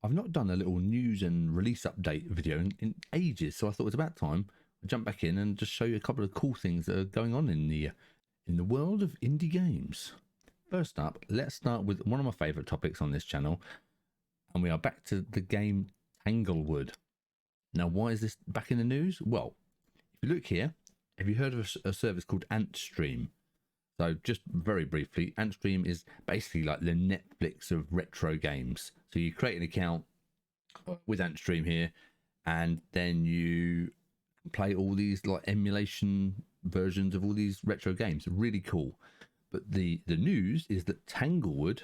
I've not done a little news and release update video in ages, so I thought it was about time I jump back in and just show you a couple of cool things that are going on in the world of indie games. First up, let's start with one of my favourite topics on this channel, and we are back to the game Tanglewood. Now, why is this back in the news? Well, if you look here, have you heard of a service called Antstream? So just very briefly, Antstream is basically like the Netflix of retro games. So you create an account with Antstream here, and then you play all these like emulation versions of all these retro games. Really cool. But the news is that Tanglewood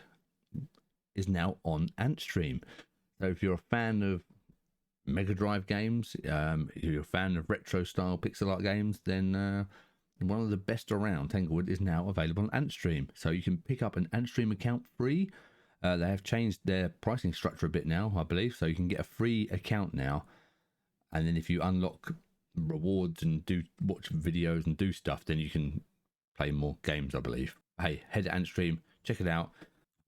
is now on Antstream. So if you're a fan of Mega Drive games, if you're a fan of retro style pixel art games, then one of the best around, Tanglewood, is now available on Antstream. So you can pick up an Antstream account free. They have changed their pricing structure a bit now, I believe. So you can get a free account now. And then if you unlock rewards and watch videos and do stuff, then you can play more games, I believe. Hey, head to Antstream, check it out.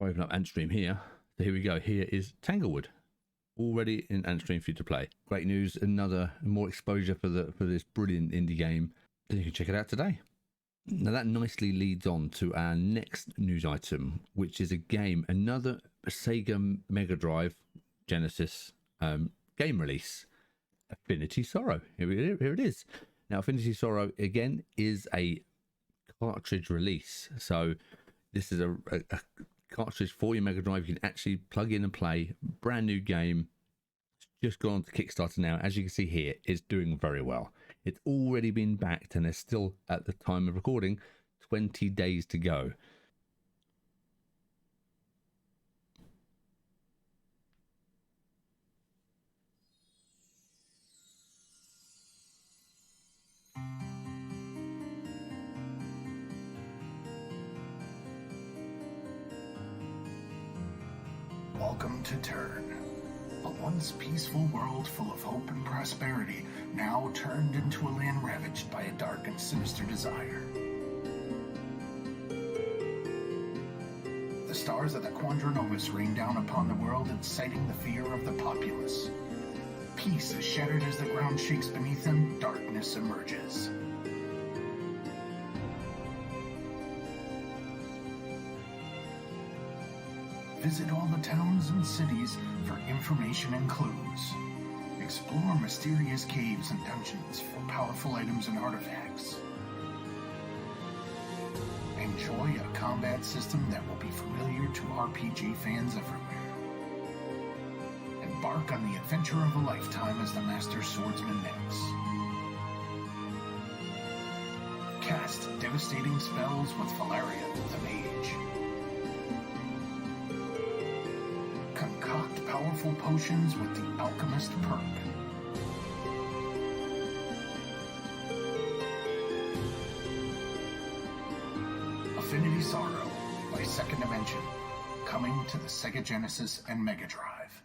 I'll open up Antstream here. So here we go. Here is Tanglewood, already in Antstream for you to play. Great news, another more exposure for this brilliant indie game. Then you can check it out today. Now that nicely leads on to our next news item, which is a game, another Sega Mega Drive Genesis game release, Affinity Sorrow. Here it is. Now Affinity Sorrow again is a cartridge release, so this is a cartridge for your Mega Drive. You can actually plug in and play. Brand new game. It's just gone to Kickstarter now. As you can see here, it's doing very well. It's already been backed, and there's still, at the time of recording, 20 days to go. Welcome to Turn, a once peaceful world full of hope and prosperity, now turned into a land ravaged by a dark and sinister desire. The stars of the Quadranobus rain down upon the world, inciting the fear of the populace. Peace is shattered as the ground shakes beneath them, darkness emerges. Visit all the towns and cities for information and clues. Explore mysterious caves and dungeons for powerful items and artifacts. Enjoy a combat system that will be familiar to RPG fans everywhere. Embark on the adventure of a lifetime as the Master Swordsman Nix. Cast devastating spells with Valeria the Mage. Concoct powerful potions with the Alchemist perk. Affinity Sorrow by Second Dimension, coming to the Sega Genesis and Mega Drive.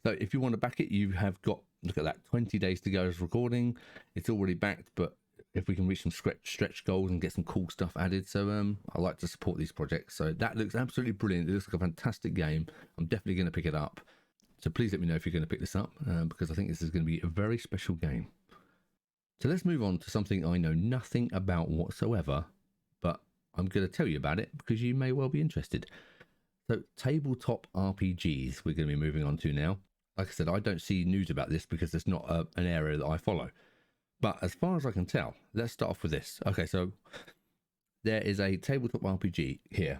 So if you want to back it, you have got, look at that, 20 days to go as recording. It's already backed, but if we can reach some stretch goals and get some cool stuff added. So I like to support these projects. So that looks absolutely brilliant. It looks like a fantastic game. I'm definitely going to pick it up. So please let me know if you're going to pick this up, because I think this is going to be a very special game. So let's move on to something I know nothing about whatsoever, but I'm going to tell you about it because you may well be interested. So Tabletop Rpgs we're going to be moving on to now. Like I said, I don't see news about this because it's not an area that I follow. But as far as I can tell, let's start off with this. Okay, so there is a tabletop RPG here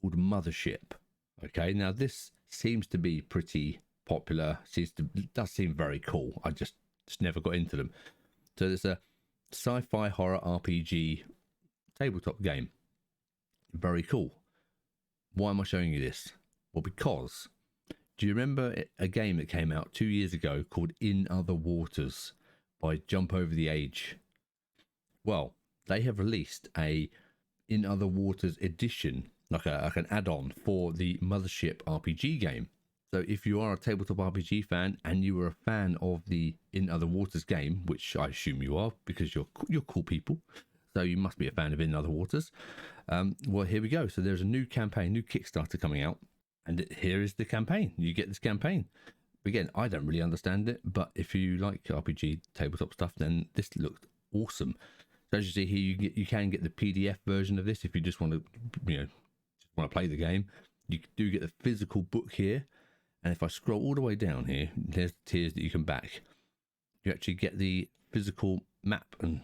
called Mothership. Okay, now this seems to be pretty popular. Does seem very cool. I just never got into them. So there's a sci-fi horror RPG tabletop game. Very cool. Why am I showing you this? Well, because do you remember a game that came out 2 years ago called In Other Waters by Jump Over the Age? Well, they have released a In Other Waters edition, like an add-on for the Mothership RPG game. So if you are a tabletop RPG fan and you were a fan of the In Other Waters game, which I assume you are because you're cool people, so you must be a fan of In Other Waters. Well, here we go. So there's a new campaign, new Kickstarter coming out And here is the campaign. You get this campaign. Again, I don't really understand it, but if you like RPG tabletop stuff, then this looked awesome. So as you see here, you can get the PDF version of this if you just want to, just want to play the game. You do get the physical book here, and if I scroll all the way down here, there's the tiers that you can back. You actually get the physical map and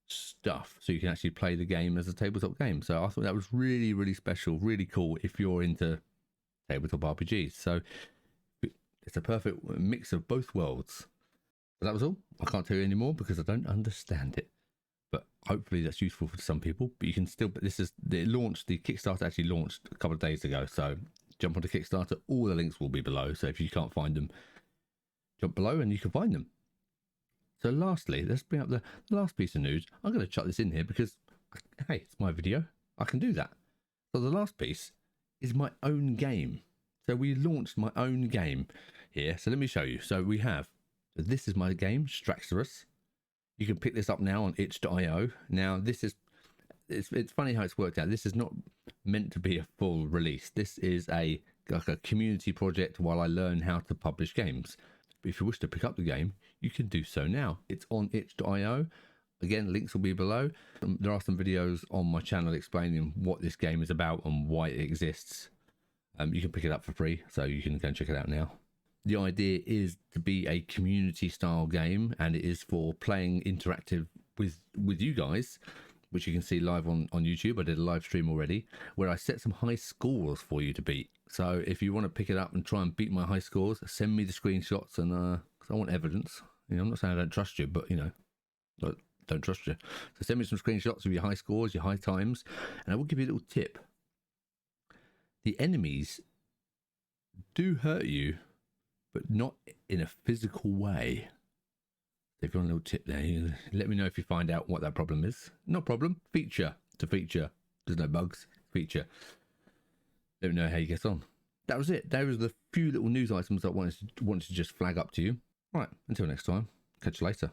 stuff, so you can actually play the game as a tabletop game. So I thought that was really, really special, really cool if you're into tabletop RPGs. So it's a perfect mix of both worlds. But that was all. I can't tell you anymore because I don't understand it. But hopefully that's useful for some people. But you can still, but this is, it launched, the Kickstarter actually launched a couple of days ago. So jump onto Kickstarter. All the links will be below. So if you can't find them, jump below and you can find them. So lastly, let's bring up the last piece of news. I'm going to chuck this in here because, hey, it's my video. I can do that. So the last piece is my own game. So we launched my own game here. So let me show you. So we have, this is my game, Straxorus. You can pick this up now on itch.io. Now this is, it's funny how it's worked out. This is not meant to be a full release. This is like a community project while I learn how to publish games. But if you wish to pick up the game, you can do so now. It's on itch.io. Again, links will be below. There are some videos on my channel explaining what this game is about and why it exists. You can pick it up for free, so you can go and check it out now. The idea is to be a community style game, and it is for playing interactive with you guys, which you can see live on YouTube. I did a live stream already where I set some high scores for you to beat. So if you want to pick it up and try and beat my high scores, send me the screenshots, and cause I want evidence. I'm not saying I don't trust you, but I don't trust you. So send me some screenshots of your high scores, your high times, and I will give you a little tip. The enemies do hurt you, but not in a physical way. If you want a little tip there, let me know if you find out what that problem is. No problem. Feature to feature. There's no bugs. Feature. Let me know how you get on. That was it. There was the few little news items I wanted to just flag up to you. Right. Until next time. Catch you later.